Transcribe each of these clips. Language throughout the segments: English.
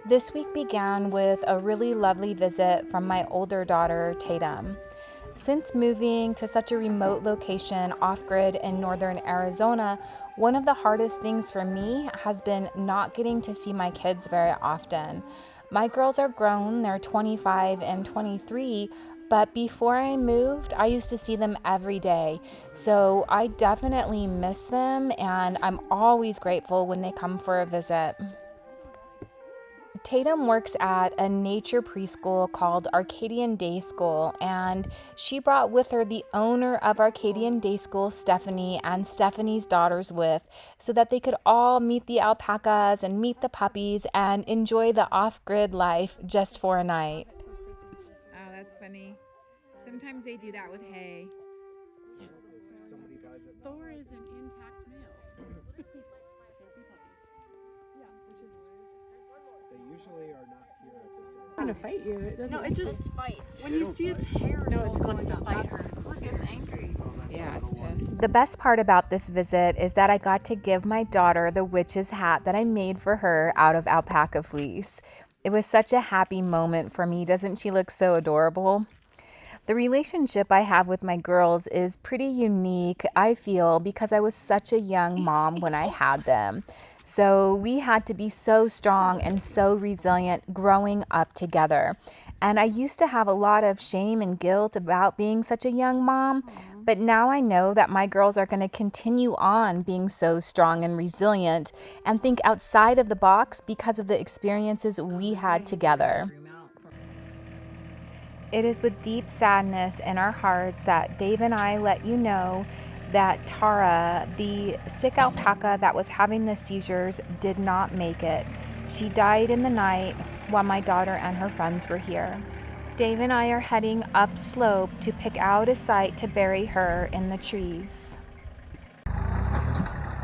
This week began with a really lovely visit from my older daughter, Tatum. Since moving to such a remote location off-grid in northern Arizona, one of the hardest things for me has been not getting to see my kids very often. My girls are grown, they're 25 and 23, but before I moved, I used to see them every day. So I definitely miss them, and I'm always grateful when they come for a visit. Tatum works at a nature preschool called Arcadian Day School, and she brought with her the owner of Arcadian Day School, Stephanie, and Stephanie's daughters so that they could all meet the alpacas and meet the puppies and enjoy the off-grid life just for a night. Oh, that's funny. Sometimes they do that with hay. Thor is an intact male. They usually are not here at this age. It's trying to fight you. It doesn't. No, it just fights. When you see its hair, No, it's constant fight. Look, It's angry. Yeah, it's pissed. The best part about this visit is that I got to give my daughter the witch's hat that I made for her out of alpaca fleece. It was such a happy moment for me. Doesn't she look so adorable? The relationship I have with my girls is pretty unique, I feel, because I was such a young mom when I had them. So we had to be so strong and so resilient growing up together. And I used to have a lot of shame and guilt about being such a young mom, but now I know that my girls are going to continue on being so strong and resilient and think outside of the box because of the experiences we had together. It is with deep sadness in our hearts that Dave and I let you know that Tara, the sick alpaca that was having the seizures, did not make it. She died in the night while my daughter and her friends were here. Dave and I are heading up slope to pick out a site to bury her in the trees.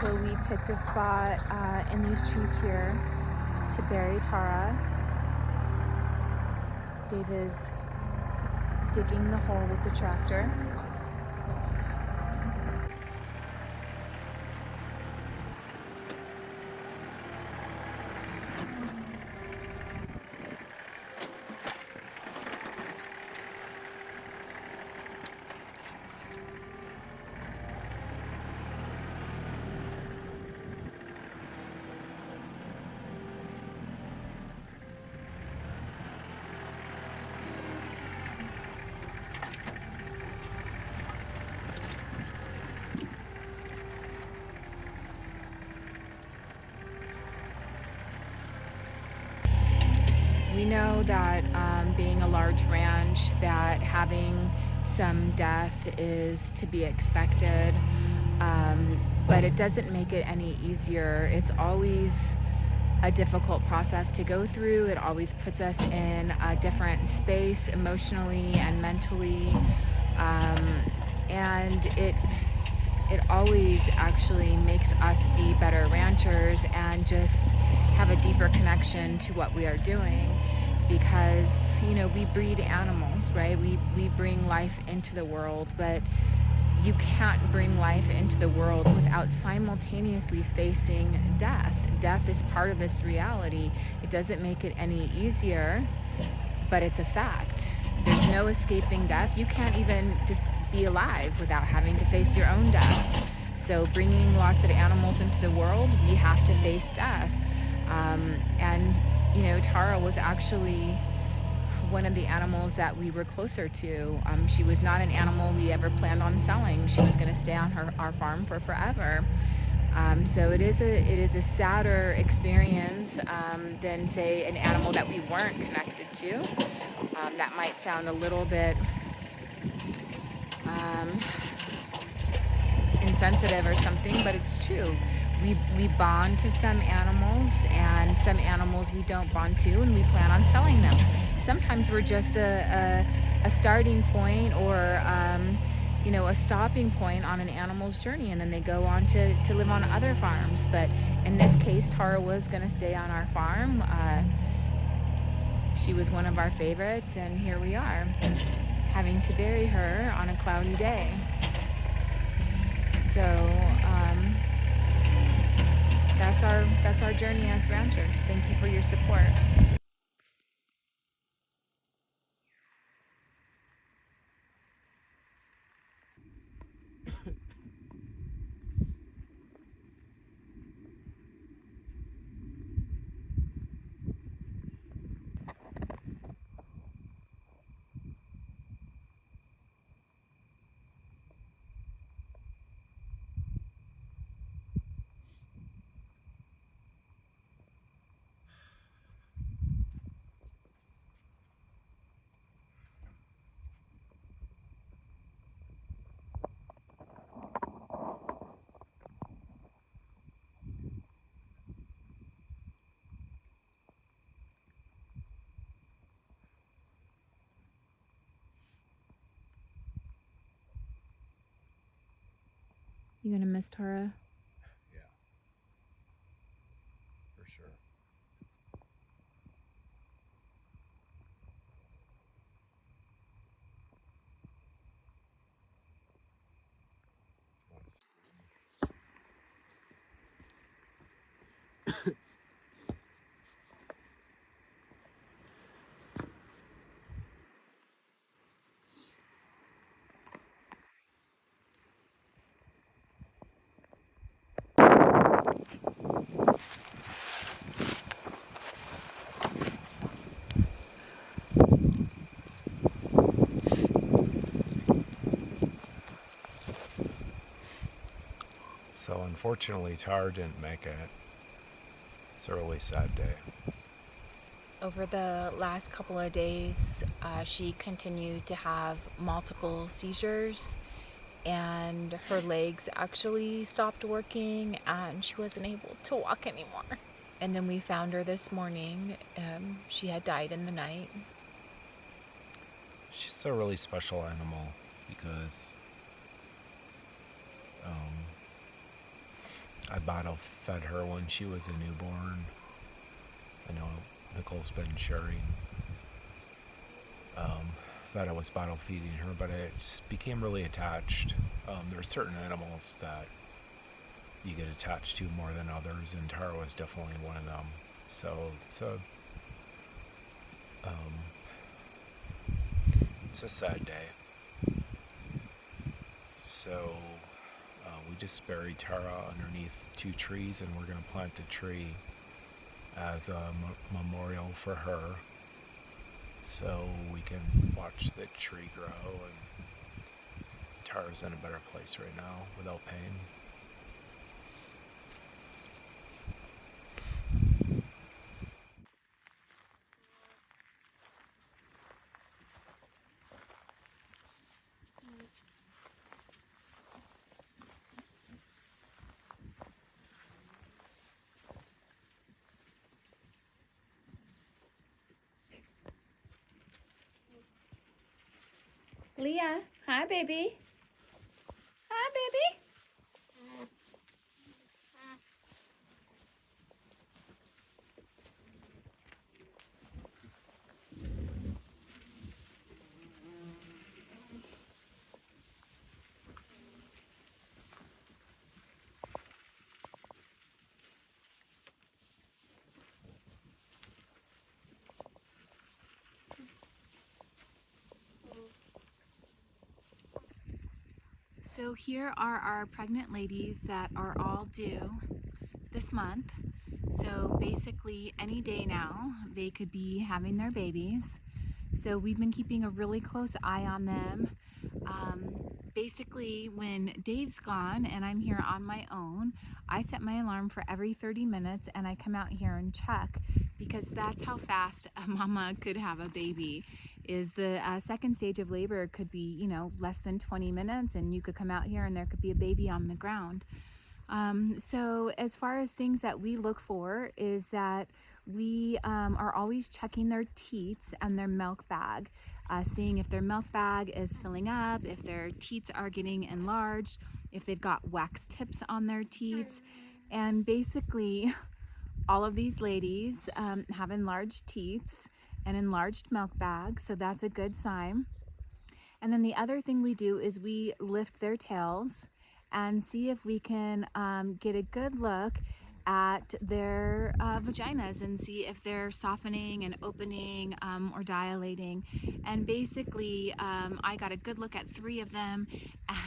So we picked a spot in these trees here to bury Tara. Dave is digging the hole with the tractor. We know that being a large ranch, that having some death is to be expected, but it doesn't make it any easier. It's always a difficult process to go through. It always puts us in a different space emotionally and mentally, and it always actually makes us be better ranchers and just have a deeper connection to what we are doing, because we breed animals, right? We bring life into the world, but you can't bring life into the world without simultaneously facing death. Death is part of this reality. It doesn't make it any easier, but it's a fact. There's no escaping death. You can't even just be alive without having to face your own death. So bringing lots of animals into the world, we have to face death. And Tara was actually one of the animals that we were closer to. She was not an animal we ever planned on selling. She was going to stay on our farm for forever. So it is a sadder experience than, say, an animal that we weren't connected to. That might sound a little bit insensitive or something, but it's true. We bond to some animals, and some animals we don't bond to, and we plan on selling them. Sometimes we're just a starting point or a stopping point on an animal's journey, and then they go on to live on other farms. But in this case, Tara was going to stay on our farm. She was one of our favorites, and here we are, having to bury her on a cloudy day. So that's our journey as ranchers. Thank you for your support. You gonna miss Tara? Yeah. For sure. So unfortunately, Tara didn't make it. It's a really sad day. Over the last couple of days, she continued to have multiple seizures, and her legs actually stopped working, and she wasn't able to walk anymore. And then we found her this morning. She had died in the night. She's a really special animal because I bottle fed her when she was a newborn. I know Nicole's been sharing that I was bottle feeding her, but I just became really attached. There are certain animals that you get attached to more than others, and Tara was definitely one of them. So it's a sad day. So we just buried Tara underneath 2 trees, and we're going to plant a tree as a memorial for her, so we can watch the tree grow, and Tara's in a better place right now without pain. Leah, hi baby. Hi baby. So here are our pregnant ladies that are all due this month. So basically any day now they could be having their babies. So we've been keeping a really close eye on them. Basically when Dave's gone and I'm here on my own, I set my alarm for every 30 minutes and I come out here and check, because that's how fast a mama could have a baby. Is the second stage of labor could be, you know, less than 20 minutes and you could come out here and there could be a baby on the ground. So as far as things that we look for is that we are always checking their teats and their milk bag, seeing if their milk bag is filling up, if their teats are getting enlarged, if they've got wax tips on their teats. And basically all of these ladies have enlarged teats and enlarged milk bags, so that's a good sign. And then the other thing we do is we lift their tails and see if we can get a good look at their vaginas and see if they're softening and opening or dilating. And basically, I got a good look at 3 of them,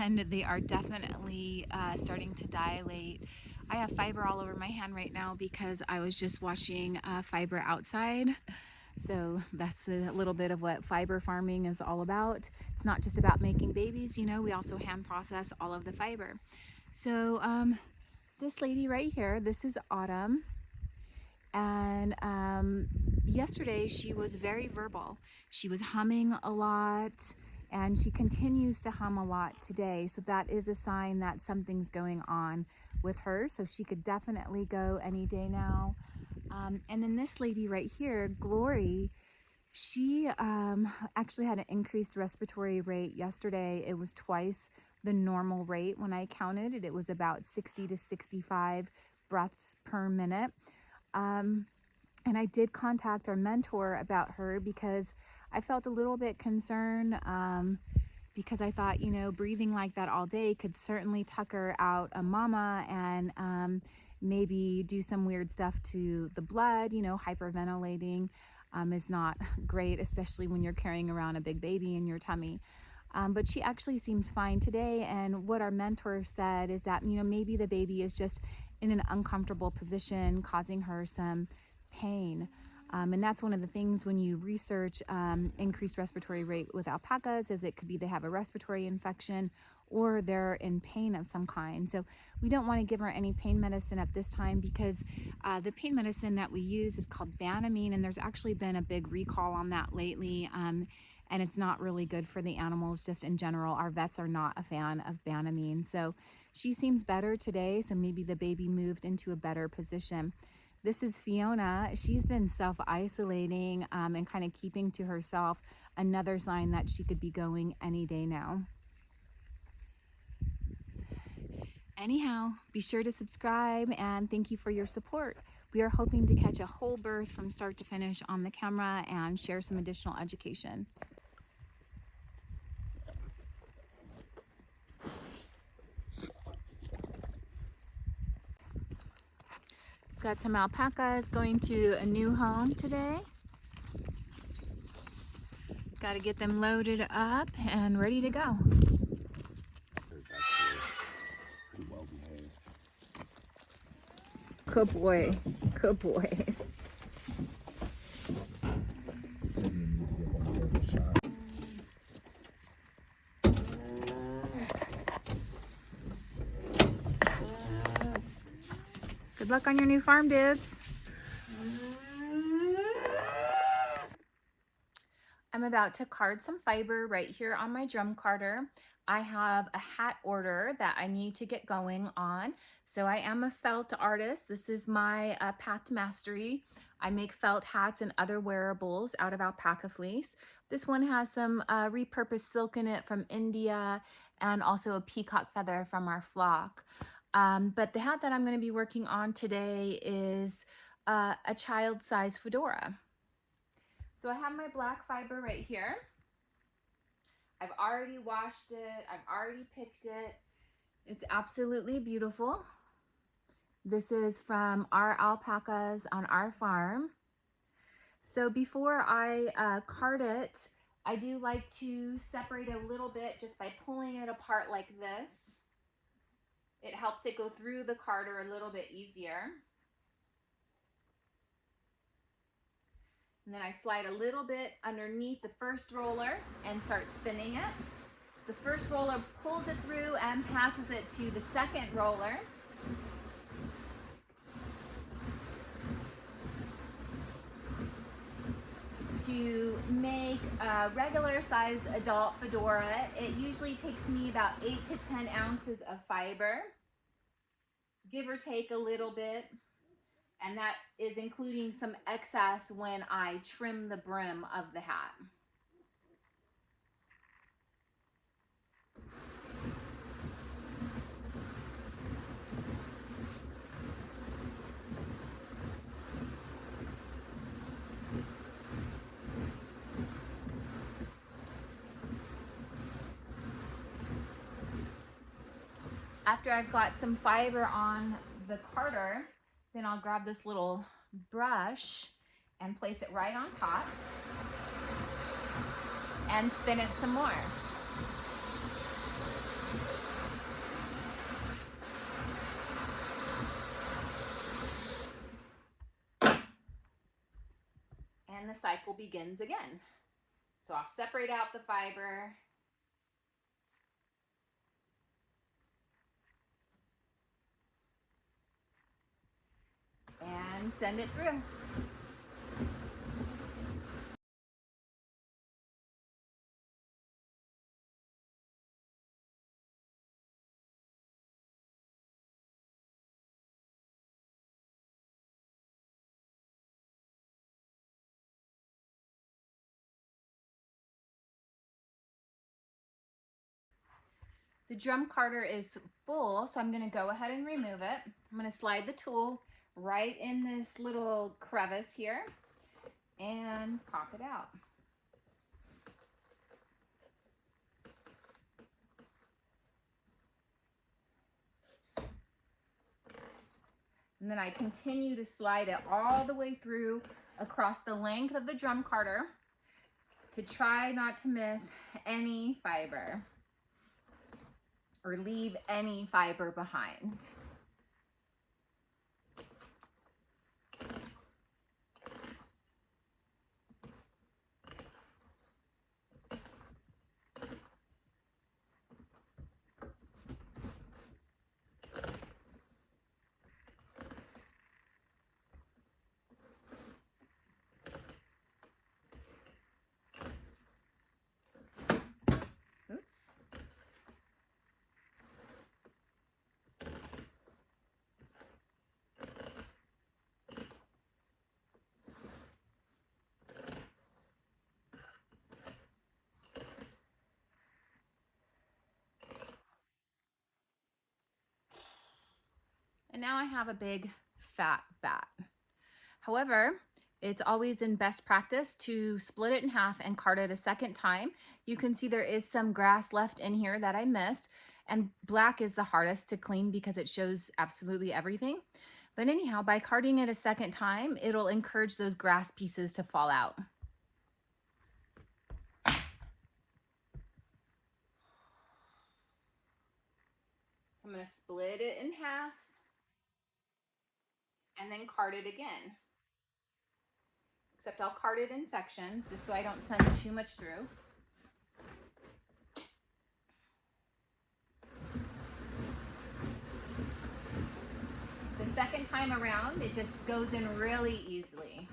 and they are definitely starting to dilate. I have fiber all over my hand right now because I was just washing fiber outside. So that's a little bit of what fiber farming is all about. It's not just about making babies, you know, we also hand process all of the fiber. So this lady right here, this is Autumn. And yesterday she was very verbal. She was humming a lot, and she continues to hum a lot today. So that is a sign that something's going on with her. So she could definitely go any day now. And then this lady right here, Glory, she actually had an increased respiratory rate yesterday. It was twice the normal rate when I counted it. It was about 60 to 65 breaths per minute. And I did contact our mentor about her because I felt a little bit concerned because I thought, you know, breathing like that all day could certainly tuck her out a mama and maybe do some weird stuff to the blood. You know, hyperventilating is not great, especially when you're carrying around a big baby in your tummy. But she actually seems fine today. And what our mentor said is that, you know, maybe the baby is just in an uncomfortable position, causing her some pain. And that's one of the things when you research increased respiratory rate with alpacas, is it could be they have a respiratory infection or they're in pain of some kind. So we don't want to give her any pain medicine at this time because the pain medicine that we use is called Banamine, and there's actually been a big recall on that lately. And it's not really good for the animals just in general. Our vets are not a fan of Banamine. So she seems better today, so maybe the baby moved into a better position. This is Fiona. She's been self-isolating and kind of keeping to herself. Another sign that she could be going any day now. Anyhow, be sure to subscribe and thank you for your support. We are hoping to catch a whole birth from start to finish on the camera and share some additional education. Got some alpacas going to a new home today. Got to get them loaded up and ready to go. There's actually pretty well behaved. Good boy. Good boys. So you need to give one of those a shot. Good luck on your new farm, dudes. I'm about to card some fiber right here on my drum carder. I have a hat order that I need to get going on. So I am a felt artist. This is my path to mastery. I make felt hats and other wearables out of alpaca fleece. This one has some repurposed silk in it from India and also a peacock feather from our flock. But the hat that I'm going to be working on today is a child-size fedora. So I have my black fiber right here. I've already washed it. I've already picked it. It's absolutely beautiful. This is from our alpacas on our farm. So before I card it, I do like to separate it a little bit just by pulling it apart like this. It helps it go through the carder a little bit easier. And then I slide a little bit underneath the first roller and start spinning it. The first roller pulls it through and passes it to the second roller. To make a regular sized adult fedora, it usually takes me about 8 to 10 ounces of fiber, give or take a little bit. And that is including some excess when I trim the brim of the hat. After I've got some fiber on the carder, Then I'll grab this little brush and place it right on top and spin it some more. And the cycle begins again. So I'll separate out the fiber. And send it through. The drum carder is full, so I'm going to go ahead and remove it. I'm going to slide the tool right in this little crevice here and pop it out. And then I continue to slide it all the way through across the length of the drum carder to try not to miss any fiber or leave any fiber behind. Oops. And now I have a big fat bat. However, it's always in best practice to split it in half and card it a second time. You can see there is some grass left in here that I missed, and black is the hardest to clean because it shows absolutely everything. But anyhow, by carding it a second time, it'll encourage those grass pieces to fall out. I'm going to split it in half and then card it again. Except I'll card it in sections just so I don't send too much through. The second time around, it just goes in really easily.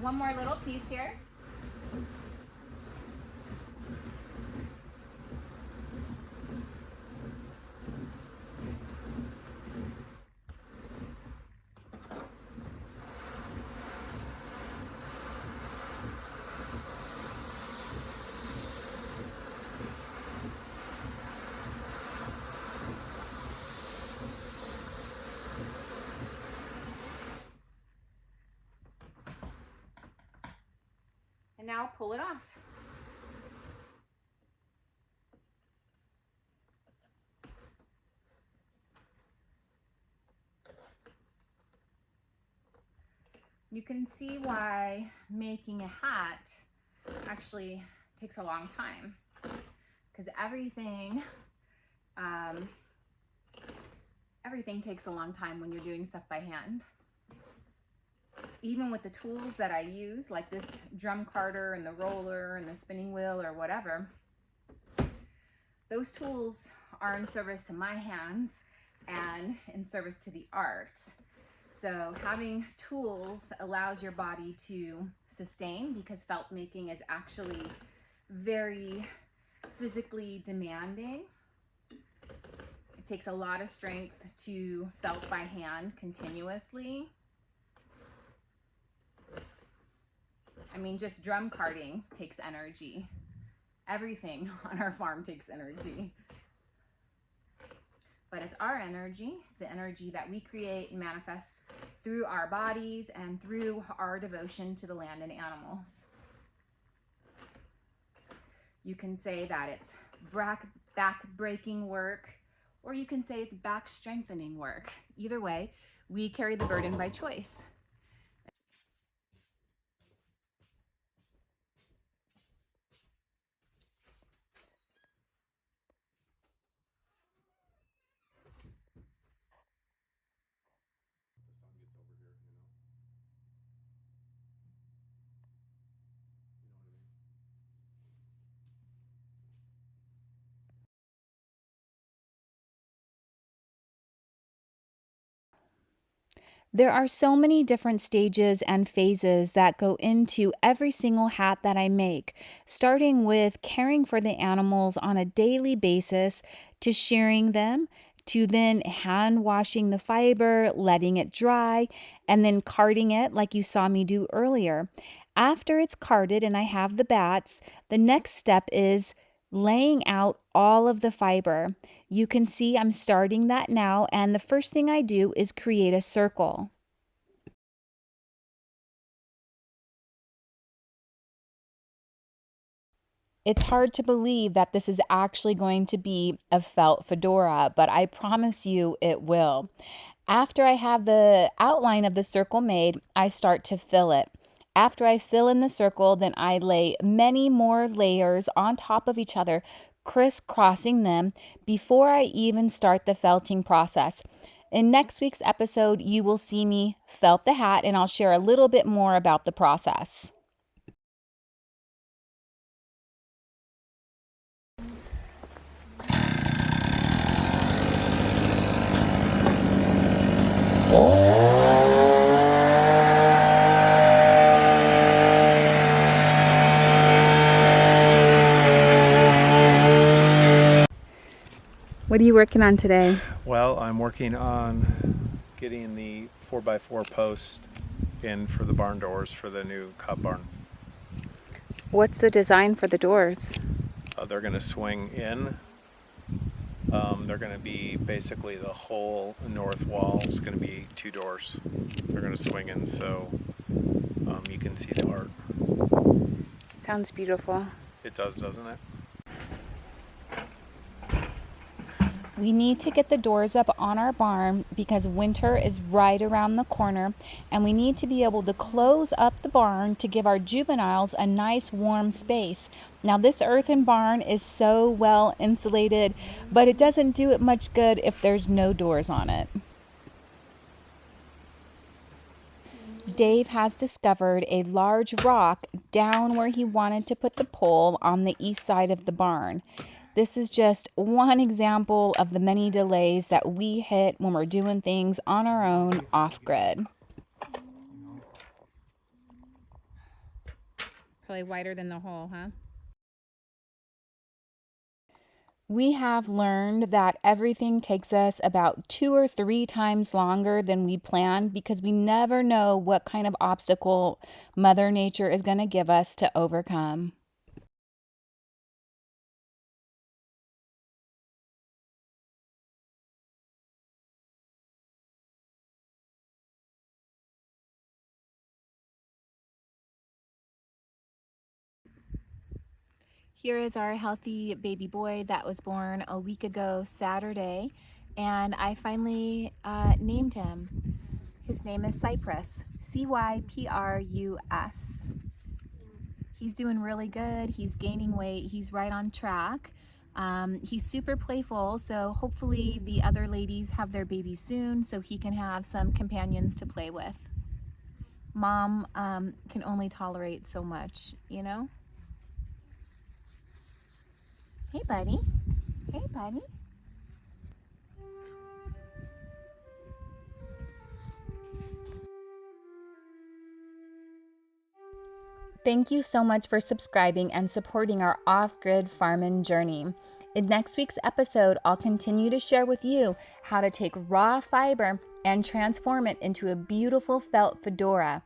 One more little piece here. And now pull it off. You can see why making a hat actually takes a long time, because everything takes a long time when you're doing stuff by hand. Even with the tools that I use, like this drum carder and the roller and the spinning wheel or whatever, those tools are in service to my hands and in service to the art. So having tools allows your body to sustain, because felt making is actually very physically demanding. It takes a lot of strength to felt by hand continuously. I mean, just drum carting takes energy. Everything on our farm takes energy. But it's our energy. It's the energy that we create and manifest through our bodies and through our devotion to the land and animals. You can say that it's back-breaking work, or you can say it's back-strengthening work. Either way, we carry the burden by choice. There are so many different stages and phases that go into every single hat that I make, starting with caring for the animals on a daily basis, to shearing them, to then hand washing the fiber, letting it dry, and then carding it like you saw me do earlier. After it's carded and I have the bats, the next step is laying out all of the fiber. You can see I'm starting that now, and the first thing I do is create a circle. It's hard to believe that this is actually going to be a felt fedora, but I promise you it will. After I have the outline of the circle made, I start to fill it. After I fill in the circle, then I lay many more layers on top of each other, crisscrossing them before I even start the felting process. In next week's episode, you will see me felt the hat, and I'll share a little bit more about the process. What are you working on today? Well, I'm working on getting the 4x4 post in for the barn doors for the new cub barn. What's the design for the doors? They're going to swing in. They're going to be basically the whole north wall is going to be 2 doors. They're going to swing in so you can see the art. Sounds beautiful. It does, doesn't it? We need to get the doors up on our barn because winter is right around the corner, and we need to be able to close up the barn to give our juveniles a nice warm space. Now, this earthen barn is so well insulated, but it doesn't do it much good if there's no doors on it. Dave has discovered a large rock down where he wanted to put the pole on the east side of the barn. This is just one example of the many delays that we hit when we're doing things on our own off-grid. Probably wider than the hole, huh? We have learned that everything takes us about 2 or 3 times longer than we planned because we never know what kind of obstacle Mother Nature is going to give us to overcome. Here is our healthy baby boy that was born a week ago Saturday, and I finally named him. His name is Cyprus, Cyprus. He's doing really good. He's gaining weight. He's right on track. He's super playful, so hopefully the other ladies have their babies soon so he can have some companions to play with. Mom can only tolerate so much, you know? Hey, buddy. Hey, buddy. Thank you so much for subscribing and supporting our off-grid farming journey. In next week's episode, I'll continue to share with you how to take raw fiber and transform it into a beautiful felt fedora.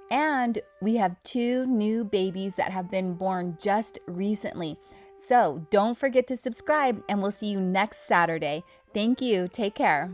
And we have 2 new babies that have been born just recently. So don't forget to subscribe, and we'll see you next Saturday. Thank you. Take care.